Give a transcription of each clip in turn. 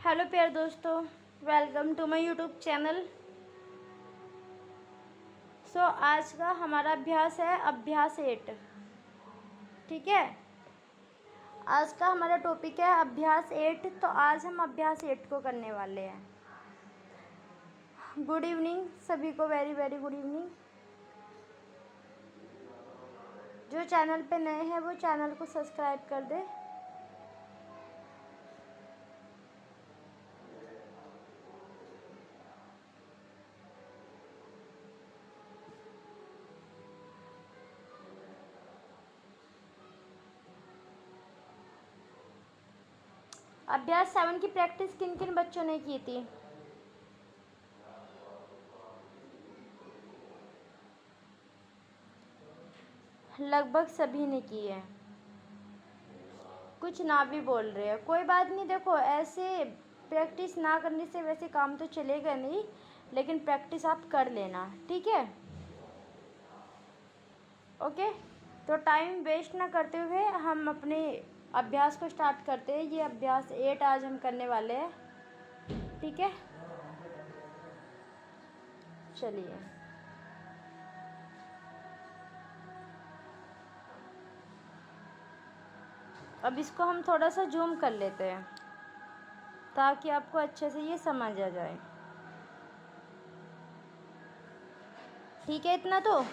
Hello प्यारे दोस्तों, welcome to my YouTube channel. आज का हमारा अभ्यास है अभ्यास 8। ठीक है, आज का हमारा टॉपिक है अभ्यास 8। तो आज हम अभ्यास 8 को करने वाले हैं। गुड इवनिंग सभी को, वेरी वेरी गुड इवनिंग। जो चैनल पे नए हैं वो चैनल को सब्सक्राइब कर दे। अभ्यास 7 की प्रैक्टिस किन किन बच्चों ने की थी? लगभग सभी ने की है। कुछ ना भी बोल रहे हैं, कोई बात नहीं। देखो, ऐसे प्रैक्टिस ना करने से वैसे काम तो चलेगा नहीं, लेकिन प्रैक्टिस आप कर लेना, ठीक है। ओके, तो टाइम वेस्ट ना करते हुए हम अपने अभ्यास को स्टार्ट करते हैं। ये अभ्यास 8 आज हम करने वाले हैं, ठीक है। चलिए, अब इसको हम थोड़ा सा जूम कर लेते हैं ताकि आपको अच्छे से ये समझ आ जाए। ठीक है, इतना तो।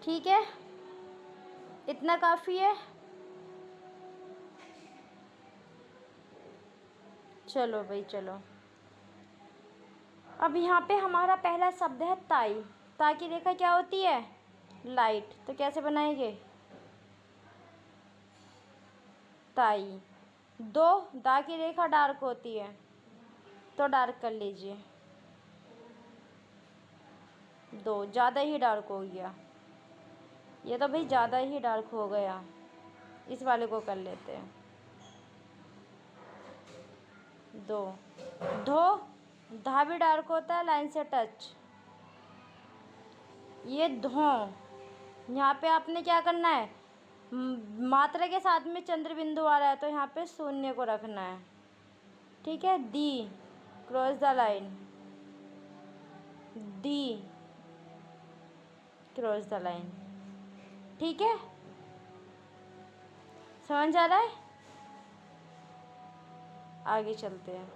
ठीक है, इतना काफ़ी है। चलो भाई, चलो। अब यहाँ पे हमारा पहला शब्द है ताई। ता की रेखा क्या होती है? लाइट। तो कैसे बनाएंगे? ताई। दो, दा की रेखा डार्क होती है, तो डार्क कर लीजिए। दो ज़्यादा ही डार्क हो गया, ये तो भाई ज़्यादा ही डार्क हो गया। इस वाले को कर लेते हैं। दो। धो, धा भी डार्क होता है, लाइन से टच। ये धो। यहाँ पे आपने क्या करना है, मात्रा के साथ में चंद्र बिंदु आ रहा है तो यहाँ पे शून्य को रखना है, ठीक है। दी, क्रॉस द लाइन। दी, क्रॉस द लाइन, ठीक है। समझ आ रहा है? आगे चलते हैं।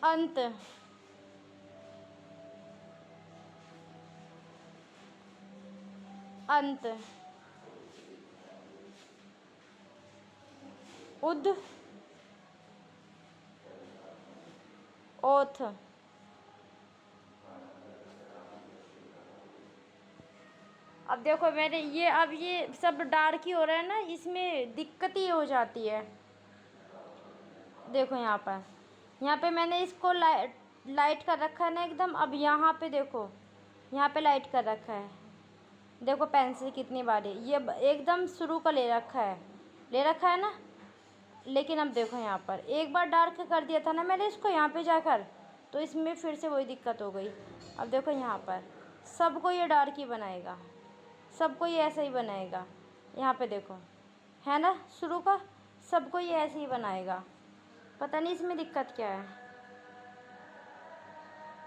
अंत। अंत। उद, ओथ। अब देखो, मैंने ये सब डार्क ही हो रहा है ना, इसमें दिक्कत ही हो जाती है। देखो यहाँ पे मैंने इसको लाइट कर रखा है ना एकदम। अब यहाँ पे देखो, यहाँ पे लाइट कर रखा है। देखो पेंसिल कितनी बारी ये एकदम शुरू का ले रखा है ना। लेकिन अब देखो यहाँ पर एक बार डार्क कर दिया था ना मैंने इसको यहाँ पे जाकर, तो इसमें फिर से वही दिक्कत हो गई। अब देखो यहाँ पर सबको ये डार्क ही बनाएगा, सबको ये ऐसा ही बनाएगा। यहाँ पे देखो है ना, शुरू का सबको ये ऐसे ही बनाएगा। पता नहीं इसमें दिक्कत क्या है,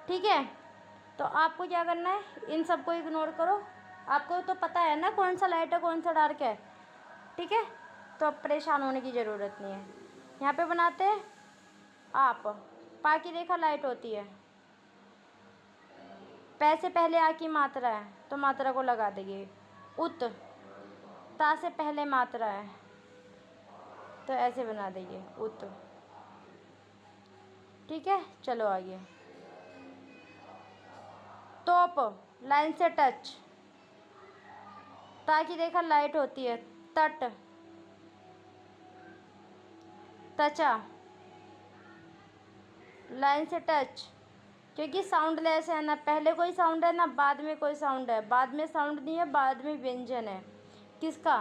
ठीक है। तो आपको क्या करना है, इन सबको इग्नोर करो। आपको तो पता है ना कौन सा लाइट है कौन सा डार्क है, ठीक है। तो अब परेशान होने की ज़रूरत नहीं है। यहाँ पे बनाते हैं आप। पा की रेखा लाइट होती है, पै से पहले आ की मात्रा है तो मात्रा को लगा देंगे। उत, ता से पहले मात्रा है तो ऐसे बना देंगे उत, ठीक है। चलो आगे। तोप, लाइन से टच। ता की रेखा लाइट होती है, तट। त्वचा, लाइन से टच, क्योंकि साउंडलेस है ना, पहले कोई साउंड है ना बाद में कोई साउंड है, बाद में साउंड नहीं है, बाद में व्यंजन है। किसका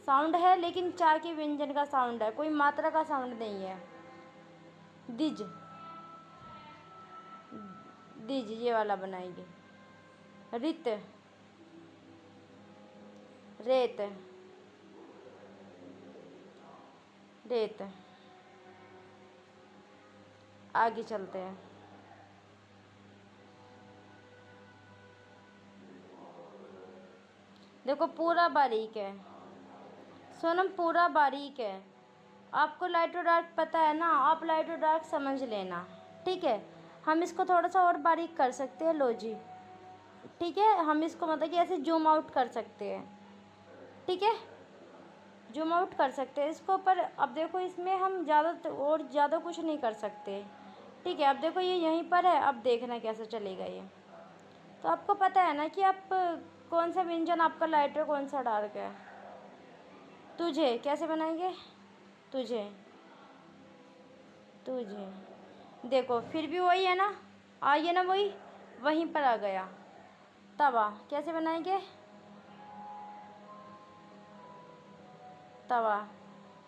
साउंड है, लेकिन चा के व्यंजन का साउंड है, कोई मात्रा का साउंड नहीं है। दिज, दिज ये वाला बनाएंगे। रित, रेत, रेत। आगे चलते हैं। देखो पूरा बारीक है सोनम, पूरा बारीक है। आपको लाइट और डार्क पता है ना, आप लाइट और डार्क समझ लेना, ठीक है। हम इसको थोड़ा सा और बारीक कर सकते हैं, लो जी, ठीक है। हम इसको मतलब कि ऐसे जूम आउट कर सकते हैं, ठीक है, जूम आउट कर सकते हैं इसको। पर अब देखो इसमें हम ज़्यादा और ज़्यादा कुछ नहीं कर सकते, ठीक है। अब देखो ये यहीं पर है, अब देखना कैसे चलेगा ये। तो आपको पता है ना कि आप कौन सा व्यंजन आपका लाइट है, कौन सा डार्क है। तुझे कैसे बनाएंगे, तुझे, तुझे, देखो फिर भी वही है ना, आइए ना वही, वहीं पर आ गया। तवा कैसे बनाएंगे, तवा,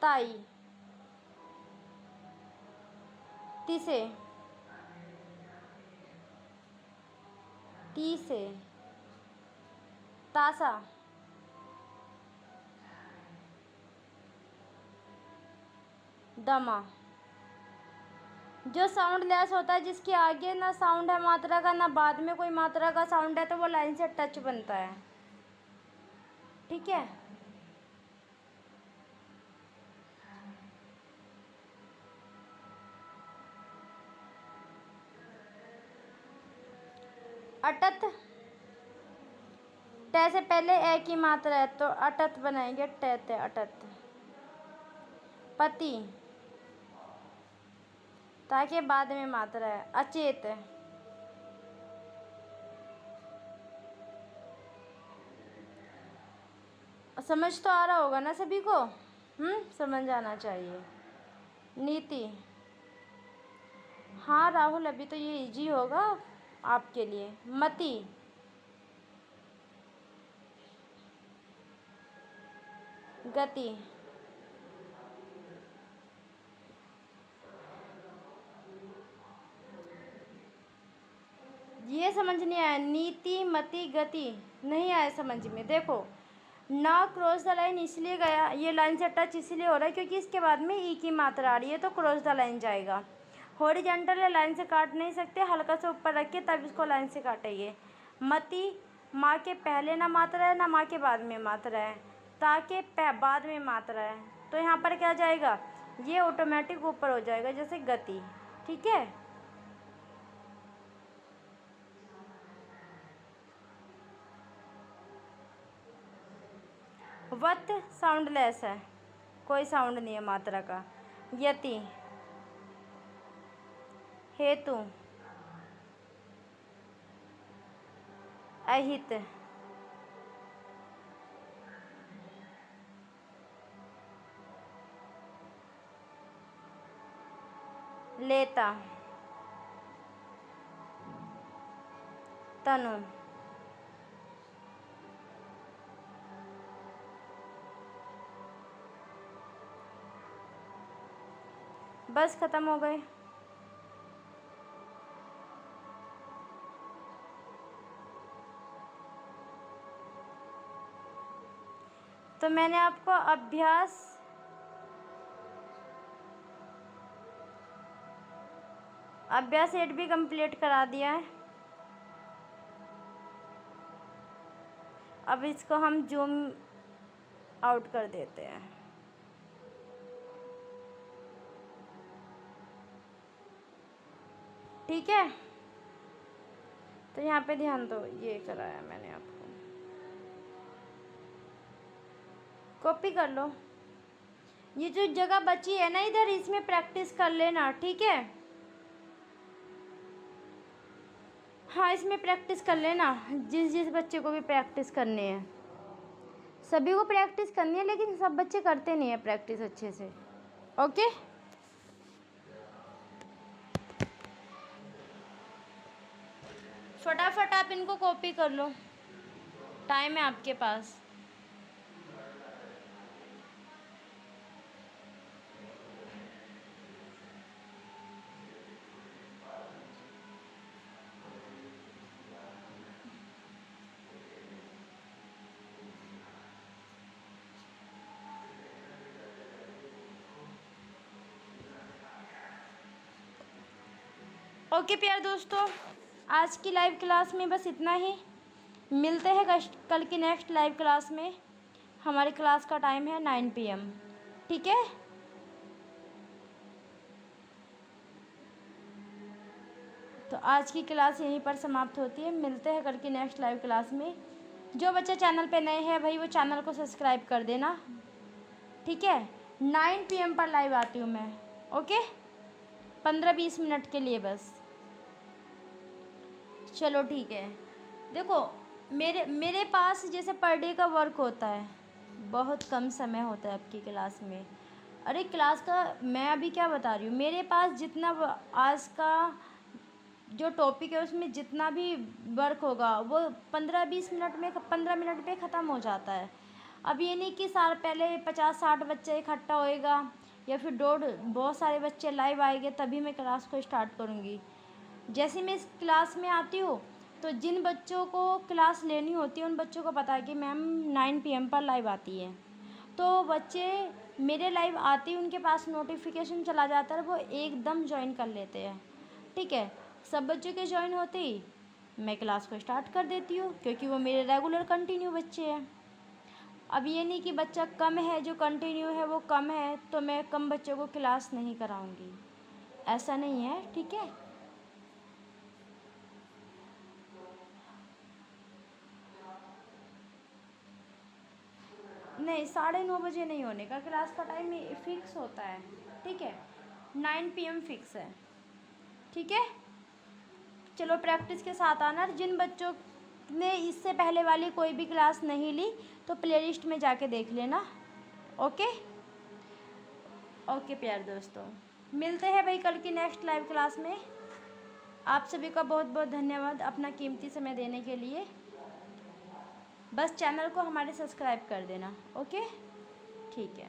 ताई, तीसे, तीसे, तासा, दमा। जो साउंड लेस होता है, जिसके आगे ना साउंड है मात्रा का, ना बाद में कोई मात्रा का साउंड है, तो वो लाइन से टच बनता है, ठीक है। अटत, ट से पहले ए की मात्रा है तो अटत बनाएंगे, ट अटत। पति, ताकि बाद में मात्रा है, अचेत, समझ तो आ रहा होगा ना सभी को, समझ आना चाहिए। नीति, हाँ राहुल अभी तो ये इजी होगा आपके लिए। मति, गति, ये समझ नहीं आया, नीति मति गति नहीं आया समझ में। देखो ना क्रॉस द लाइन इसलिए गया, ये लाइन से टच इसलिए हो रहा है क्योंकि इसके बाद में ई की मात्रा आ रही है, तो क्रॉस द लाइन जाएगा। हॉरिजॉन्टल है, लाइन से काट नहीं सकते, हल्का सा ऊपर रख के तब इसको लाइन से काटेंगे। मति, माँ के पहले ना मात्रा है ना माँ के बाद में मात्रा है, ताकि बाद में मात्रा है, तो यहाँ पर क्या जाएगा, ये ऑटोमेटिक ऊपर हो जाएगा, जैसे गति, ठीक है। वत साउंडलेस है, कोई साउंड नहीं है मात्रा का। यति, हेतु, अहित, लेता, तनु, बस खत्म हो गए। तो मैंने आपको अभ्यास 8 भी कंप्लीट करा दिया है। अब इसको हम जूम आउट कर देते हैं, ठीक है। तो यहाँ पे ध्यान दो, ये कराया मैंने आपको, कॉपी कर लो। ये जो जगह बची है ना इधर, इसमें प्रैक्टिस कर लेना, ठीक है। हाँ इसमें प्रैक्टिस कर लेना, जिस जिस बच्चे को भी प्रैक्टिस करनी है, सभी को प्रैक्टिस करनी है, लेकिन सब बच्चे करते नहीं है प्रैक्टिस अच्छे से, ओके। फटाफट आप इनको कॉपी कर लो, टाइम है आपके पास। ओके प्यारे दोस्तों, आज की लाइव क्लास में बस इतना ही। मिलते हैं कल की नेक्स्ट लाइव क्लास में। हमारी क्लास का टाइम है 9 PM, ठीक है। तो आज की क्लास यहीं पर समाप्त होती है। मिलते हैं कल की नेक्स्ट लाइव क्लास में। जो बच्चे चैनल पे नए हैं भाई वो चैनल को सब्सक्राइब कर देना, ठीक है। 9 PM पर लाइव आती हूँ मैं, ओके। 15-20 मिनट के लिए बस। चलो ठीक है। देखो मेरे पास जैसे पर डे का वर्क होता है, बहुत कम समय होता है आपकी क्लास में। अरे क्लास का मैं अभी क्या बता रही हूँ, मेरे पास जितना आज का जो टॉपिक है उसमें जितना भी वर्क होगा वो 15-20 मिनट में 15 मिनट पे ख़त्म हो जाता है। अब ये नहीं कि साल पहले 50-60 बच्चे इकट्ठा होएगा या फिर बहुत सारे बच्चे लाइव आएंगे तभी मैं क्लास को स्टार्ट करूँगी। जैसे मैं इस क्लास में आती हूँ तो जिन बच्चों को क्लास लेनी होती है उन बच्चों को पता है कि मैम 9 PM पर लाइव आती है, तो बच्चे मेरे लाइव आते ही उनके पास नोटिफिकेशन चला जाता है, वो एकदम ज्वाइन कर लेते हैं, ठीक है। सब बच्चों के ज्वाइन होते ही मैं क्लास को स्टार्ट कर देती हूँ, क्योंकि वो मेरे रेगुलर कंटिन्यू बच्चे हैं। अब ये नहीं कि बच्चा कम है, जो कंटिन्यू है वो कम है तो मैं कम बच्चों को क्लास नहीं कराऊँगी, ऐसा नहीं है, ठीक है। नहीं 9:30 बजे नहीं होने का, क्लास का टाइम फिक्स होता है, ठीक है। 9 PM फिक्स है, ठीक है। चलो प्रैक्टिस के साथ आना। जिन बच्चों ने इससे पहले वाली कोई भी क्लास नहीं ली तो प्लेलिस्ट में जाके देख लेना, ओके। ओके प्यारे दोस्तों, मिलते हैं भाई कल की नेक्स्ट लाइव क्लास में। आप सभी का बहुत बहुत धन्यवाद अपना कीमती समय देने के लिए। बस चैनल को हमारे सब्सक्राइब कर देना, ओके, ठीक है।